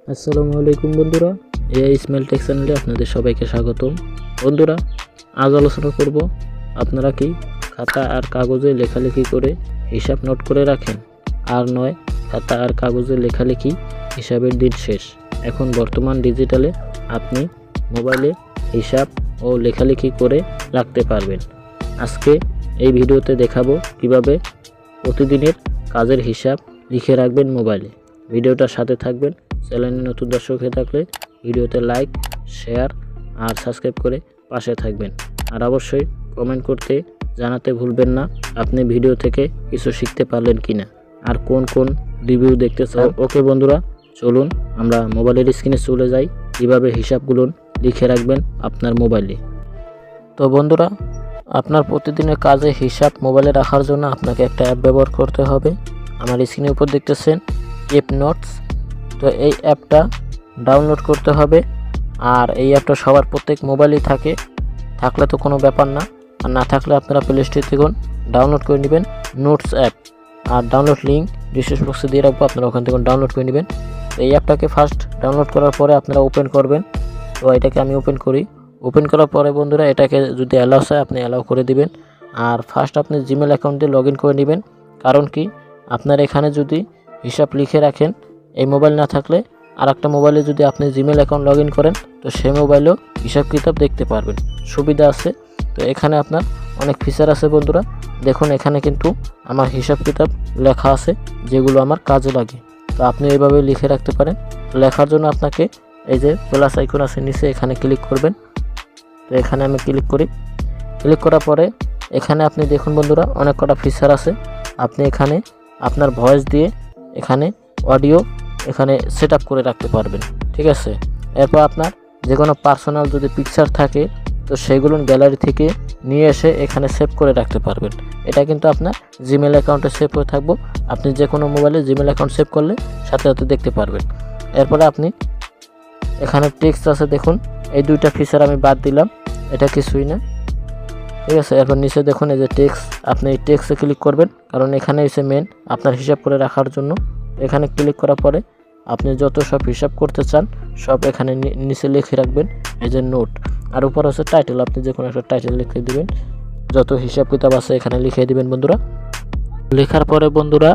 আসসালামু আলাইকুম বন্ধুরা, এআই স্মাইল টেক চ্যানেলে আপনাদের সবাইকে স্বাগতম। বন্ধুরা, আজ আলোচনা করব আপনারা কি খাতা আর কাগজে লেখালেখি করে হিসাব নোট করে রাখেন? আর নয়, খাতা আর কাগজে লেখালেখি হিসাবের দিন শেষ। এখন বর্তমান ডিজিটালে আপনি মোবাইলে হিসাব ও লেখালেখি করে রাখতে পারবেন। আজকে এই ভিডিওতে দেখাবো কিভাবে প্রতিদিনের কাজের হিসাব লিখে রাখবেন মোবাইলে। ভিডিওটার সাথে থাকবেন। চ্যানেলে নতুন দর্শক হয়ে থাকলে ভিডিওতে লাইক, শেয়ার আর সাবস্ক্রাইব করে পাশে থাকবেন। আর অবশ্যই কমেন্ট করতে জানাতে ভুলবেন না আপনি ভিডিও থেকে কিছু শিখতে পারলেন কিনা আর কোন কোন রিভিউ দেখতে চান। ওকে বন্ধুরা, চলুন আমরা মোবাইলের স্ক্রিনে চলে যাই কীভাবে হিসাবগুলো লিখে রাখবেন আপনার মোবাইলে। তো বন্ধুরা, আপনার প্রতিদিনের কাজে হিসাব মোবাইলে রাখার জন্য আপনাকে একটা অ্যাপ ব্যবহার করতে হবে। আমার স্ক্রিনের উপর দেখতেছেন এপ নোটস। তো এই অ্যাপটা ডাউনলোড করতে হবে। আর এই অ্যাপটা সবার প্রত্যেক মোবাইলেই থাকলে তো কোনো ব্যাপার না, আর না থাকলে আপনারা প্লে স্টোর থেকে ডাউনলোড করে নেবেন নোটস অ্যাপ। আর ডাউনলোড লিঙ্ক ডিসক্রিপশন বক্সে দিয়ে রাখবো, আপনারা ওখান থেকে ডাউনলোড করে নেবেন। এই অ্যাপটাকে ফার্স্ট ডাউনলোড করার পরে আপনারা ওপেন করবেন। তো এটাকে আমি ওপেন করি। ওপেন করার পরে বন্ধুরা, এটাকে যদি অ্যালাউ হয় আপনি অ্যালাউ করে দিবেন। আর ফার্স্ট আপনি জিমেল অ্যাকাউন্ট দিয়ে লগ ইন করে নেবেন। কারণ কি, আপনার এখানে যদি হিসাব লিখে রাখেন, এই মোবাইল না থাকলে আর একটা মোবাইলে যদি আপনি জিমেল অ্যাকাউন্ট লগ ইন করেন, তো সেই মোবাইলেও হিসাব কিতাব দেখতে পারবেন, সুবিধা আছে। তো এখানে আপনার অনেক ফিচার আছে বন্ধুরা। দেখুন, এখানে কিন্তু আমার হিসাব কিতাব লেখা আছে যেগুলো আমার কাজে লাগে। তো আপনি এইভাবে লিখে রাখতে পারেন। লেখার জন্য আপনাকে এই যে প্লাস আইকন আছে নিচে, এখানে ক্লিক করবেন। তো এখানে আমি ক্লিক করি। ক্লিক করার পরে এখানে আপনি দেখুন বন্ধুরা, অনেক কটা ফিচার আছে। আপনি এখানে আপনার ভয়েস দিয়ে এখানে অডিও এখানে সেট আপ করে রাখতে পারবেন, ঠিক আছে। এরপর আপনার যে কোনো পার্সোনাল যদি পিকচার থাকে, তো সেগুলো গ্যালারি থেকে নিয়ে এসে এখানে সেভ করে রাখতে পারবেন। এটা কিন্তু আপনার জিমেল অ্যাকাউন্টে সেভ হয়ে থাকবো। আপনি যে কোনো মোবাইলে জিমেল অ্যাকাউন্ট সেভ করলে সাথে সাথে দেখতে পারবেন। এরপরে আপনি এখানে টেক্সট আছে, দেখুন এই দুইটা ফিচার আমি বাদ দিলাম, এটা কিছুই না, ঠিক আছে। এরপর নিচে দেখুন এই যে টেক্সট, আপনি এই টেক্সটে ক্লিক করবেন, কারণ এখানে হচ্ছে মেন আপনার হিসাব করে রাখার জন্য। এখানে ক্লিক করার পরে আপনি যত সব হিসাব করতে চান সব এখানে নিচে লিখে রাখবেন, এই যে নোট। আর উপর হচ্ছে টাইটেল, আপনি যে কোনো একটা টাইটেল লিখে দিবেন, যত হিসাব কিতাব আছে এখানে লিখে দিবেন বন্ধুরা। লেখার পরে বন্ধুরা,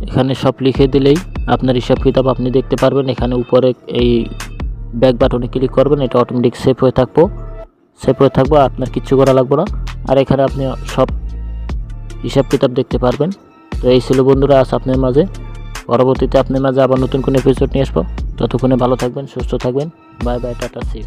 এখানে সব লিখে দিলেই আপনার হিসাব কিতাব আপনি দেখতে পারবেন। এখানে উপরে এই ব্যাক বাটনে ক্লিক করবেন, এটা অটোমেটিক সেভ হয়ে থাকবো, আপনার কিচ্ছু করা লাগবে না। আর এখানে আপনি সব হিসাব কিতাব দেখতে পারবেন। তো এই ছিল বন্ধুরা আজ আপনার মাঝে। পরবর্তীতে আপনার মাঝে আবার নতুন কোনো এপিসোড নিয়ে আসবো। ততক্ষণে ভালো থাকবেন, সুস্থ থাকবেন। বাই বাই, টাটা, সি ইউ।